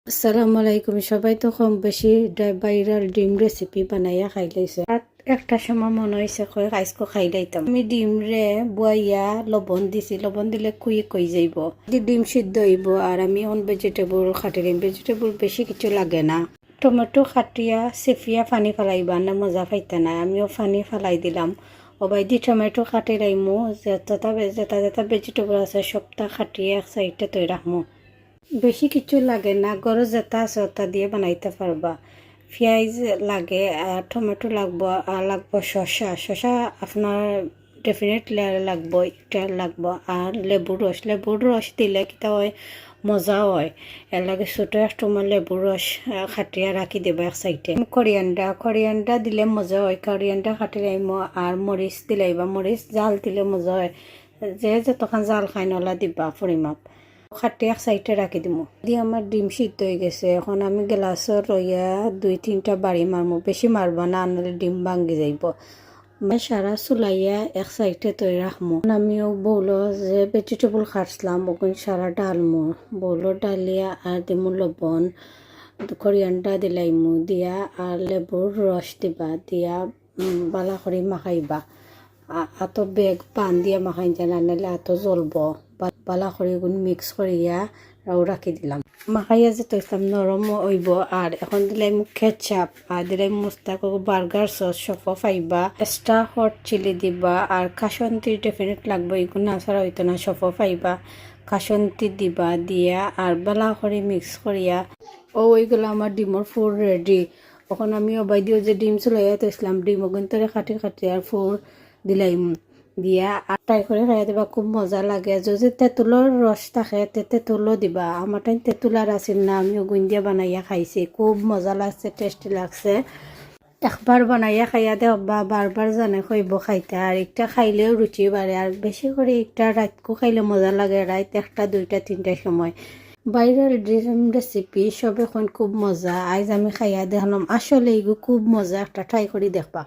আসসালামু আলাইকুম। সবাই তো কম বেশি ভাইরাল ডিম রেসিপি বানাইয়া খাই লাইছে। একটা সময় মনে হয়েছে কয় আইসকো খাই লাইতাম। আমি ডিম রে বইয়া লবণ দিছি, লবণ দিলে কই যাইব। ডিম সিদ্ধ হইব আর আমি অন ভেজিটেবল খাটিলাম। ভেজিটেবল বেশি কিছু লাগে না। টমেটো খাটিয়া সেফিয়া পানি ফালাইবা না মজা পাইতা না, আমিও পানি ফালাই দিলাম। ওবাই দি টমেটো কাটি লাইমু, যেটা ভেজিটেবল আছে সবটা খাটিয়ে এক সাইডে তৈ রাখমু। বেশি কিছু লাগে না, গরো যেটা আছে ওটা দিয়ে বানাইতে পারবা। পেঁয়াজ লাগে, টমেটো লাগবো, আর লাগবো শসা আপনার ডেফিনেটলি লাগবো, একটা লাগবো। আর লেবুর রস দিলে কিতা হয়, মজা হয়। এর লাগে ছোটো এক তোমার লেবুর রস খাটিয়া রাখি দেবো এক সাইডে। করিয়ান্ডা দিলে মজা হয়, করিয়ান্ডা খাটি লাইম। আর মরিচ দিলাইবা, মরিচ জাল দিলে মজা হয়। যে যতক্ষণ জাল খাই নলা দিবা পরিমাপ। খাটি এক সাইডে রাখি দিমু। দিয়ে আমার ডিম সিদ্ধ হয়ে গেছে। এখন আমি গ্লাসত রইয়া 2-3টা বাড়ি মারমু, বেশি মারবা না, আনলে ডিম ভাঙ্গি যাইব। সারা চুলাইয়া এক সাইডে তৈ রাখমু। আমিও বৌলো যে ভেজিটেবল খাটছিলাম ওখানে সারা ডালমু। বৌলো ডালিয়া আর দিমু লবণ, করিয়ান্ডা দিলাইমু, দিয়া আর লেবুর রস দিবা, দিয়া বালা করে মাখাইবা। আত বেগ পান দিয়া মাখাই জানা, নাহলে আত জ্বলব। বালা করে মিক্স করিয়া রাখি দিলাম। মাখাইয়া যে তৈলাম নরম হইব। আর এখন দিলাই মুখ কেচাপ, আর দিলাই মুস্তাক বার্গার সস সফ পাইবা। এক্সট্রা হট চিলি দিবা, আর কাসন্তি ডেফিনেট লাগবে, এগুলো না ছাড়া হইতো না। সফ পাইবা, কাসন্তি দিবা, দিয়া আর বালা করে মিক্স করিয়া ওইগুলো আমার ডিমর ফুল রেডি। এখন আমি অবাই দিও যে ডিম চুলাইয়া তৈলাম, ডিম ওগুন্তরে খাটি আর ফুল দিলাইম, দিয়া আর ট্রাই করে খাইয়া দিবা, খুব মজা লাগে। যদি তেঁতুলের রস থাকে তেঁতুলও দিবা। আমার টাইম তেঁতুলার আছিল না, আমি ওগুন দিয়া বানাইয়া খাইছি, খুব মজা লাগছে, টেস্টি লাগছে। একবার বানাইয়া খাইয়া দে বা বারবার জানে খাইব খাইতে। আর একটা খাইলেও রুচি বাড়ে, আর বেশি করে একটা রাতকো খাইলে মজা লাগে, রাত 1টা 2টা 3টার সময়। ভাইরাল ডিম রেসিপি সব এখন খুব মজা। আজ আমি খাইয়া দেখলাম, আসলে এগুলো খুব মজা, একটা ট্রাই করে দেখবা।